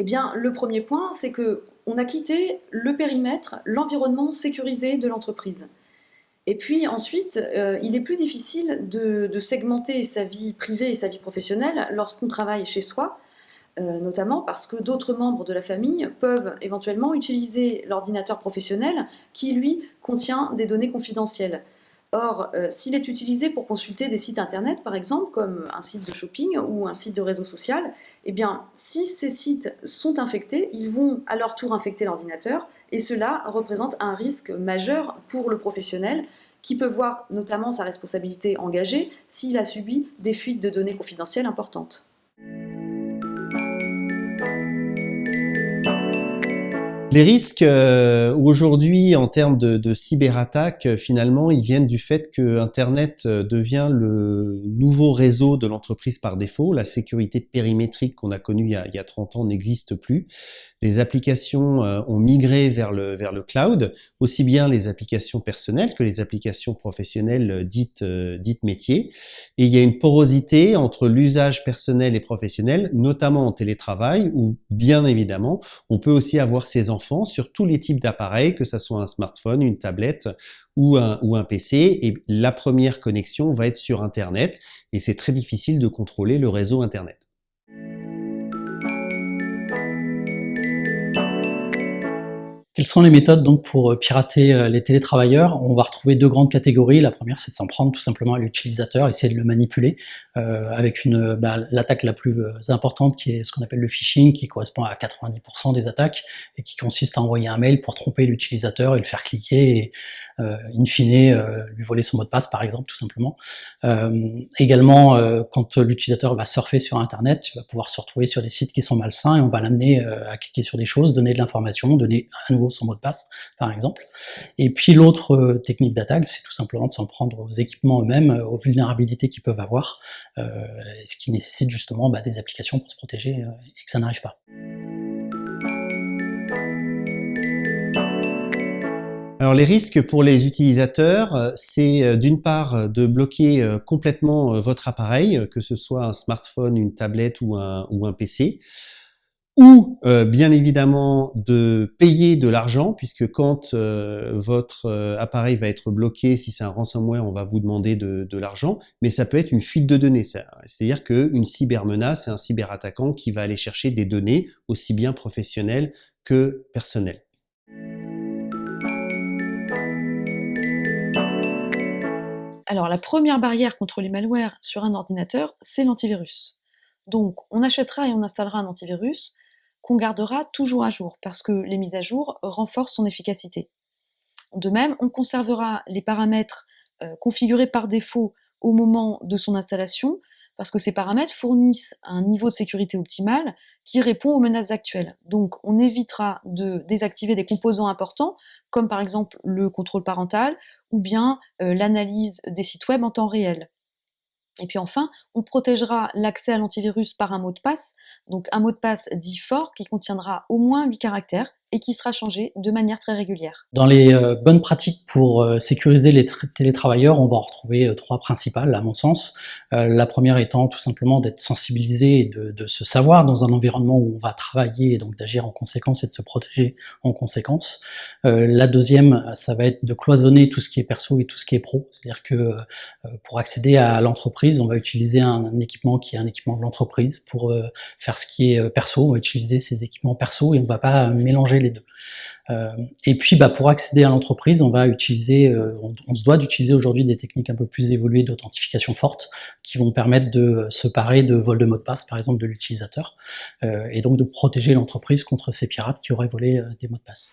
Eh bien, le premier point, c'est qu'on a quitté le périmètre, l'environnement sécurisé de l'entreprise. Et puis ensuite, il est plus difficile de segmenter sa vie privée et sa vie professionnelle lorsqu'on travaille chez soi, notamment parce que d'autres membres de la famille peuvent éventuellement utiliser l'ordinateur professionnel qui, lui, contient des données confidentielles. Or, s'il est utilisé pour consulter des sites internet, par exemple, comme un site de shopping ou un site de réseau social, eh bien, si ces sites sont infectés, ils vont à leur tour infecter l'ordinateur, et cela représente un risque majeur pour le professionnel, qui peut voir notamment sa responsabilité engagée s'il a subi des fuites de données confidentielles importantes. Les risques aujourd'hui en termes de cyberattaques, finalement, ils viennent du fait que Internet devient le nouveau réseau de l'entreprise par défaut. La sécurité périmétrique qu'on a connue il y a 30 ans n'existe plus. Les applications ont migré vers le cloud, aussi bien les applications personnelles que les applications professionnelles dites métiers. Et il y a une porosité entre l'usage personnel et professionnel, notamment en télétravail, où bien évidemment, on peut aussi avoir ses enfants sur tous les types d'appareils, que ça soit un smartphone, une tablette ou un PC. Et la première connexion va être sur Internet, et c'est très difficile de contrôler le réseau Internet. Quelles sont les méthodes donc pour pirater les télétravailleurs? On va retrouver deux grandes catégories. La première, c'est de s'en prendre tout simplement à l'utilisateur, essayer de le manipuler avec l'attaque la plus importante qui est ce qu'on appelle le phishing, qui correspond à 90% des attaques et qui consiste à envoyer un mail pour tromper l'utilisateur et le faire cliquer et in fine lui voler son mot de passe par exemple tout simplement. Également, quand l'utilisateur va surfer sur Internet, il va pouvoir se retrouver sur des sites qui sont malsains et on va l'amener à cliquer sur des choses, donner de l'information, donner à nouveau son mot de passe, par exemple. Et puis l'autre technique d'attaque, c'est tout simplement de s'en prendre aux équipements eux-mêmes, aux vulnérabilités qu'ils peuvent avoir, ce qui nécessite justement des applications pour se protéger et que ça n'arrive pas. Alors les risques pour les utilisateurs, c'est d'une part de bloquer complètement votre appareil, que ce soit un smartphone, une tablette ou un PC, ou bien évidemment de payer de l'argent, puisque quand votre appareil va être bloqué, si c'est un ransomware, on va vous demander de l'argent, mais ça peut être une fuite de données. C'est-à-dire qu'une cybermenace, c'est un cyberattaquant qui va aller chercher des données aussi bien professionnelles que personnelles. Alors, la première barrière contre les malwares sur un ordinateur, c'est l'antivirus. Donc, on achètera et on installera un antivirus qu'on gardera toujours à jour, parce que les mises à jour renforcent son efficacité. De même, on conservera les paramètres configurés par défaut au moment de son installation, parce que ces paramètres fournissent un niveau de sécurité optimal qui répond aux menaces actuelles. Donc, on évitera de désactiver des composants importants, comme par exemple le contrôle parental, ou bien l'analyse des sites web en temps réel. Et puis enfin, on protégera l'accès à l'antivirus par un mot de passe, donc un mot de passe dit fort qui contiendra au moins 8 caractères et qui sera changé de manière très régulière. Dans les bonnes pratiques pour sécuriser les télétravailleurs, on va en retrouver trois principales à mon sens. La première étant tout simplement d'être sensibilisé et de se savoir dans un environnement où on va travailler et donc d'agir en conséquence et de se protéger en conséquence. La deuxième, ça va être de cloisonner tout ce qui est perso et tout ce qui est pro. C'est-à-dire que pour accéder à l'entreprise, on va utiliser un équipement qui est un équipement de l'entreprise. Pour faire ce qui est perso, on va utiliser ces équipements perso et on ne va pas mélanger les deux. Et puis pour accéder à l'entreprise, on va utiliser, on se doit d'utiliser aujourd'hui des techniques un peu plus évoluées d'authentification forte qui vont permettre de se parer de vol de mot de passe par exemple de l'utilisateur et donc de protéger l'entreprise contre ces pirates qui auraient volé des mots de passe.